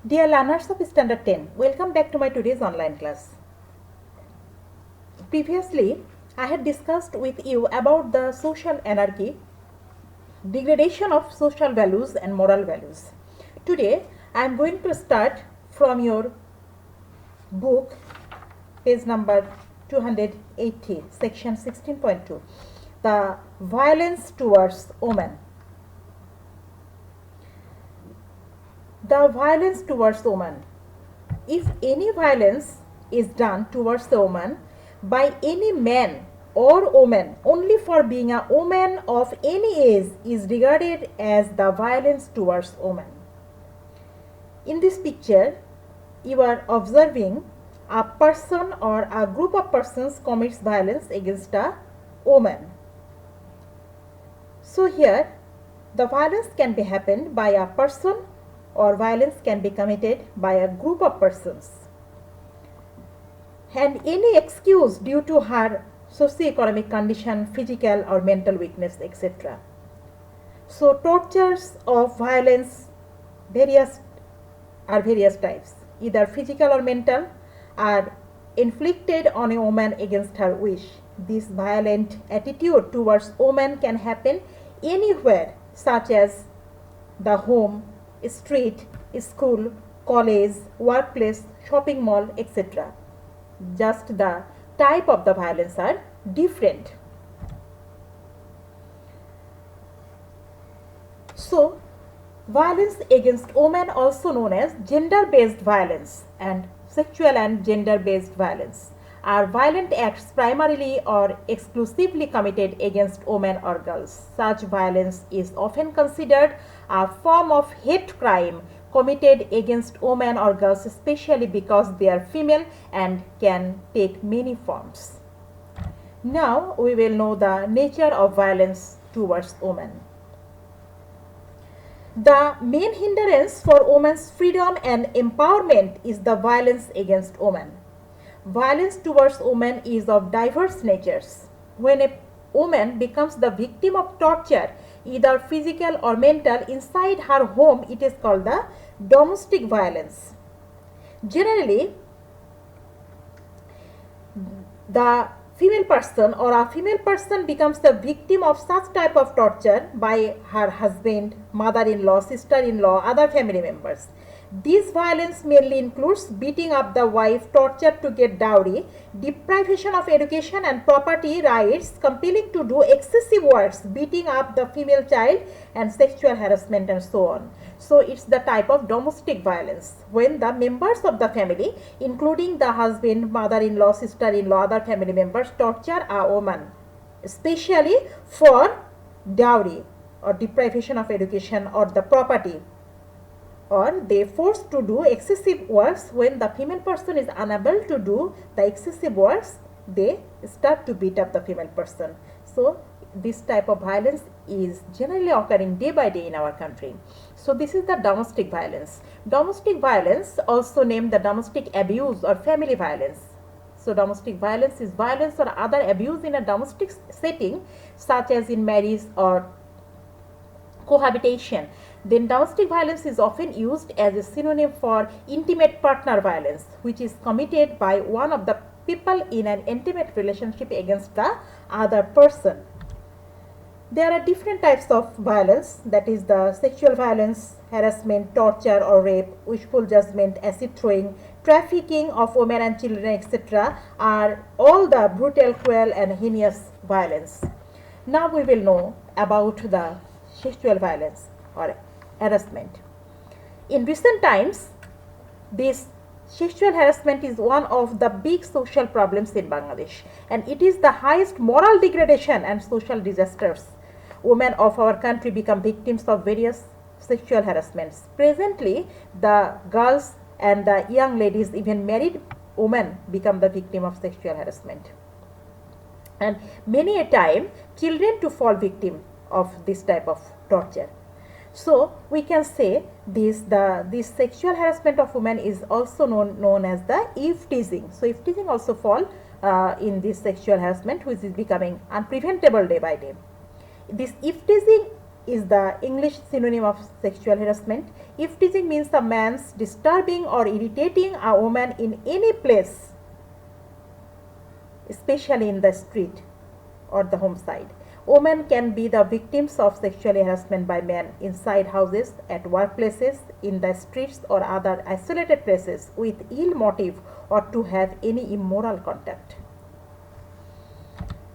Dear learners of Standard 10, welcome back to my today's online class. Previously, I had discussed with you about the social anarchy, degradation of social values and moral values. Today, I am going to start from your book, page number 280, section 16.2, the violence towards women. The violence towards woman. If any violence is done towards the woman by any man or woman only for being a woman of any age is regarded as the violence towards woman. In this picture, you are observing a person or a group of persons commits violence against a woman. So here, the violence can be happened by a person or violence can be committed by a group of persons. And any excuse due to her socio-economic condition, physical or mental weakness, etc. So tortures of violence various types, either physical or mental, are inflicted on a woman against her wish. This violent attitude towards women can happen anywhere, such as the home, street, school, college, workplace, shopping mall, etc. Just the type of the violence are different. So, violence against women, also known as gender-based violence and sexual and gender-based violence, are violent acts primarily or exclusively committed against women or girls. Such violence is often considered a form of hate crime committed against women or girls, especially because they are female and can take many forms. Now we will know the nature of violence towards women. The main hindrance for women's freedom and empowerment is the violence against women. Violence towards women is of diverse natures. When a woman becomes the victim of torture, either physical or mental, inside her home, it is called the domestic violence. Generally, the female person or a female person becomes the victim of such type of torture by her husband, mother-in-law, sister-in-law, other family members. This violence mainly includes beating up the wife, torture to get dowry, deprivation of education and property rights, compelling to do excessive works, beating up the female child, and sexual harassment and so on. So it's the type of domestic violence when the members of the family, including the husband, mother-in-law, sister-in-law, other family members, torture a woman, especially for dowry or deprivation of education or the property, or they forced to do excessive works. When the female person is unable to do the excessive works, they start to beat up the female person. So this type of violence is generally occurring day by day in our country. So this is the domestic violence. Domestic violence, also named the domestic abuse or family violence. So domestic violence is violence or other abuse in a domestic setting, such as in marriage or cohabitation. Then domestic violence is often used as a synonym for intimate partner violence, which is committed by one of the people in an intimate relationship against the other person. There are different types of violence, that is the sexual violence, harassment, torture or rape, wishful judgment, acid throwing, trafficking of women and children, etc. are all the brutal, cruel and heinous violence. Now we will know about the sexual violence or harassment. In recent times, this sexual harassment is one of the big social problems in Bangladesh, and it is the highest moral degradation and social disasters. Women of our country become victims of various sexual harassments. Presently, the girls and the young ladies, even married women, become the victim of sexual harassment. And many a time, children to fall victim of this type of torture. So we can say this sexual harassment of women is also known as the eve teasing. So eve teasing also fall in this sexual harassment, which is becoming unpreventable day by day. This eve teasing is the English synonym of sexual harassment. Ifteasing means a man's disturbing or irritating a woman in any place, especially in the street or the home side. Women can be the victims of sexual harassment by men inside houses, at workplaces, in the streets or other isolated places with ill motive or to have any immoral contact.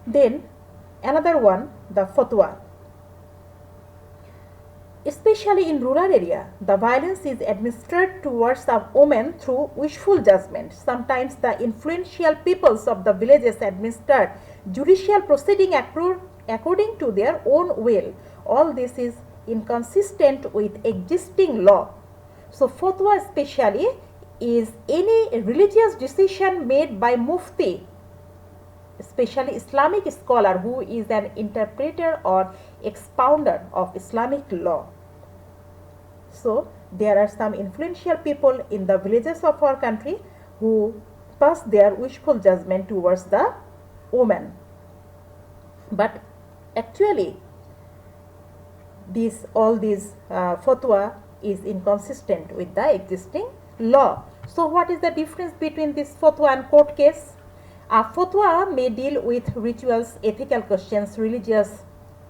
Then another one, the Fatwa. Especially in rural area, the violence is administered towards a woman through wishful judgment. Sometimes the influential peoples of the villages administer judicial proceeding according to their own will. All this is inconsistent with existing law. So fatwa especially is any religious decision made by mufti, especially Islamic scholar who is an interpreter or expounder of Islamic law. So there are some influential people in the villages of our country who pass their wishful judgment towards the woman. But actually all these fatwa is inconsistent with the existing law. So what is the difference between this fatwa and court case? A fatwa may deal with rituals, ethical questions, religious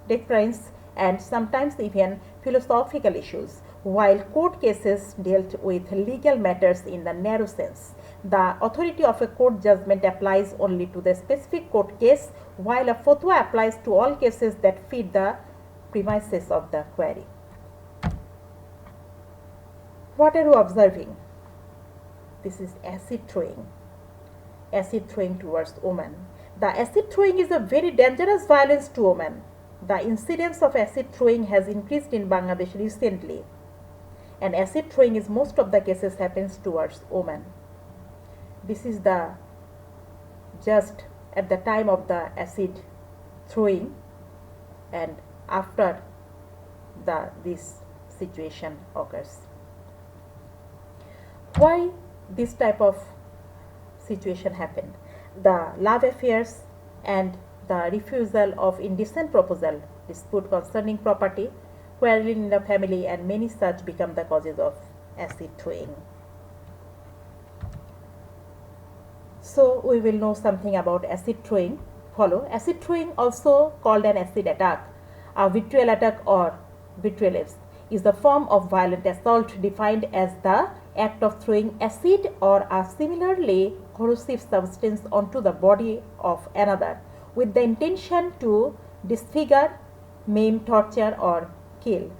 doctrines, and sometimes even philosophical issues, while court cases dealt with legal matters in the narrow sense. The authority of a court judgment applies only to the specific court case, while a fatwa applies to all cases that fit the premises of the query. What are you observing? This is acid throwing. Acid throwing towards women. The acid throwing is a very dangerous violence to women. The incidence of acid throwing has increased in Bangladesh recently, and acid throwing is most of the cases happens towards women. This is the just at the time of the acid throwing and after this situation occurs. Why this type of situation happened? The love affairs and the refusal of indecent proposal, dispute concerning property, quarreling in the family, and many such become the causes of acid throwing. So we will know something about acid throwing. Follow. Acid throwing, also called an acid attack, a vitriol attack or vitriolus, is the form of violent assault defined as the act of throwing acid or a similarly corrosive substance onto the body of another with the intention to disfigure, maim, torture, or kill.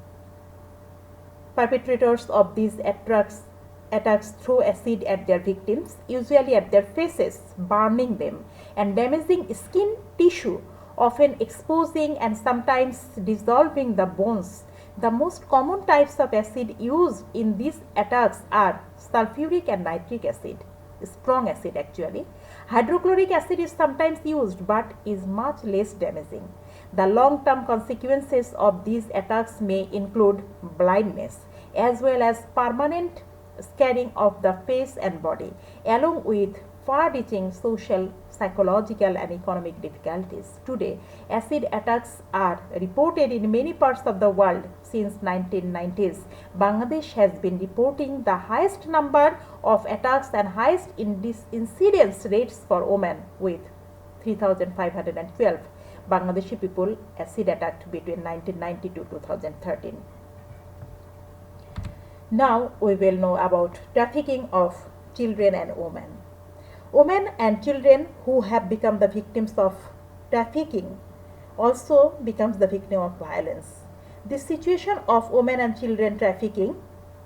Perpetrators of these attacks throw acid at their victims, usually at their faces, burning them and damaging skin tissue, often exposing and sometimes dissolving the bones. The most common types of acid used in these attacks are sulfuric and nitric acid, strong acid actually. Hydrochloric acid is sometimes used but is much less damaging. The long-term consequences of these attacks may include blindness as well as permanent scarring of the face and body, along with far-reaching social, psychological and economic difficulties. Today, acid attacks are reported in many parts of the world. Since 1990s, Bangladesh has been reporting the highest number of attacks and highest incidence rates for women with 3,512 Bangladeshi people acid attacked between 1990 to 2013. Now we will know about trafficking of children and women. Women and children who have become the victims of trafficking also becomes the victim of violence. This situation of women and children trafficking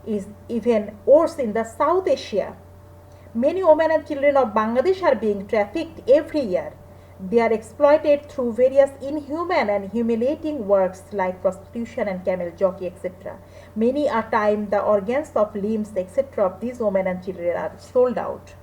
is even worse in the South Asia. Many women and children of Bangladesh are being trafficked every year. They are exploited through various inhuman and humiliating works like prostitution and camel jockey, etc. Many a time the organs of limbs, etc. of these women and children are sold out.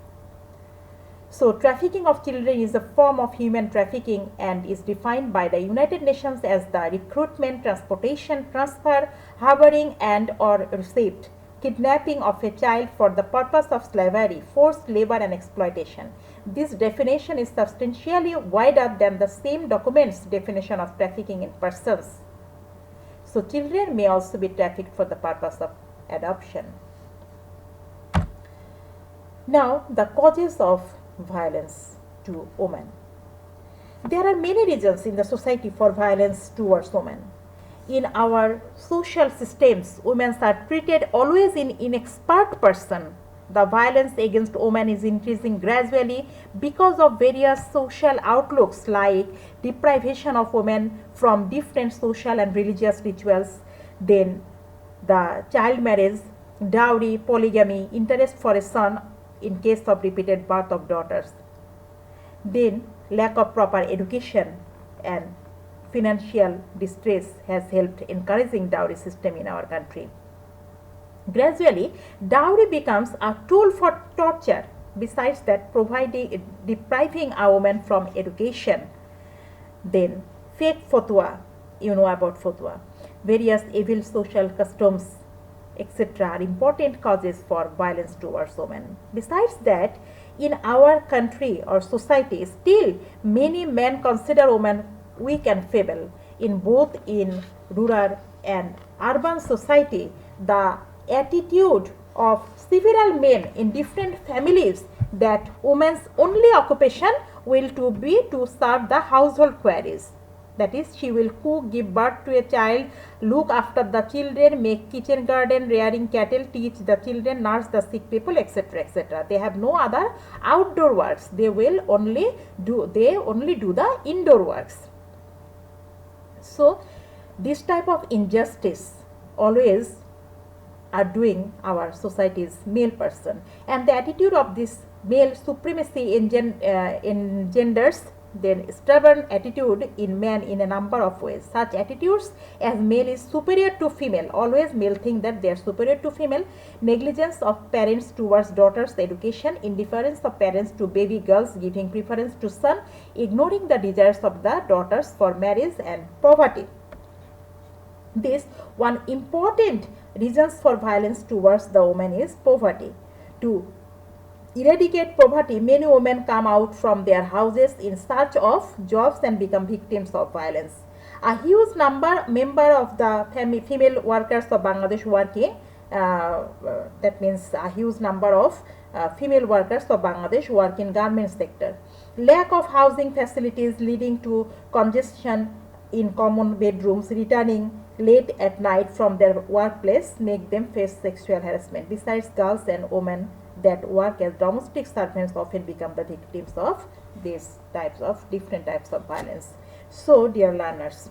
So trafficking of children is a form of human trafficking and is defined by the United Nations as the recruitment, transportation, transfer, harboring and or receipt, kidnapping of a child for the purpose of slavery, forced labor and exploitation. This definition is substantially wider than the same document's definition of trafficking in persons. So children may also be trafficked for the purpose of adoption. Now, the causes of violence to women. There are many reasons in the society for violence towards women. In our social systems, women are treated always in inexpert person. The violence against women is increasing gradually because of various social outlooks like deprivation of women from different social and religious rituals, then the child marriage, dowry, polygamy, interest for a son in case of repeated birth of daughters, then lack of proper education and financial distress has helped encouraging dowry system in our country. Gradually, dowry becomes a tool for torture. Besides that, depriving a woman from education. Then fake fatwa, you know about fatwa, various evil social customs, etc. are important causes for violence towards women. Besides that, in our country or society, still many men consider women weak and feeble. In both in rural and urban society, the attitude of several men in different families that women's only occupation will to be to serve the household queries. That is, she will cook, give birth to a child, look after the children, make kitchen garden, rearing cattle, teach the children, nurse the sick people, etc., etc. They have no other outdoor works. They only do the indoor works. So this type of injustice always are doing our society's male person, and the attitude of this male supremacy engenders then stubborn attitude in men in a number of ways. Such attitudes as male is superior to female, always male think that they are superior to female, negligence of parents towards daughters' education, indifference of parents to baby girls, giving preference to son, ignoring the desires of the daughters for marriage, and poverty. This one important reasons for violence towards the woman is poverty. To eradicate poverty, many women come out from their houses in search of jobs and become victims of violence. A huge member of the female workers of Bangladesh working, that means a huge number of female workers of Bangladesh work in garment sector. Lack of housing facilities leading to congestion in common bedrooms, returning late at night from their workplace make them face sexual harassment. Besides, girls and women that work as domestic servants often become the victims of these different types of violence. So, dear learners,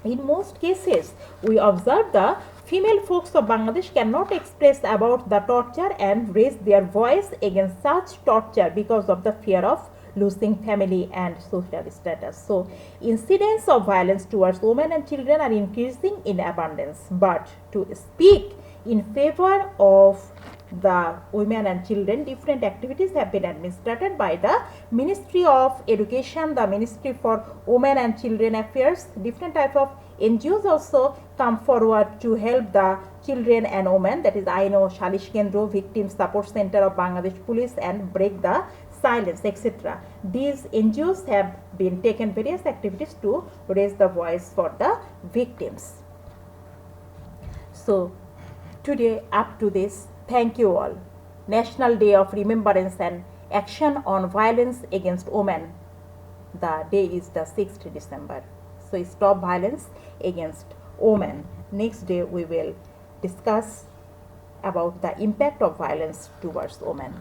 in most cases, we observe the female folks of Bangladesh cannot express about the torture and raise their voice against such torture because of the fear of losing family and social status. So, incidents of violence towards women and children are increasing in abundance. But to speak in favor of the women and children, different activities have been administered by the Ministry of Education, the Ministry for Women and Children Affairs. Different type of NGOs also come forward to help the children and women, that is Aino Shalish Kendro, Victim Support Center of Bangladesh Police, and Break the Silence, etc. These NGOs have been taken various activities to raise the voice for the victims. So today, up to this, thank you all. National Day of Remembrance and Action on Violence Against Women. The day is the 6th December. So stop violence against women. Next day we will discuss about the impact of violence towards women.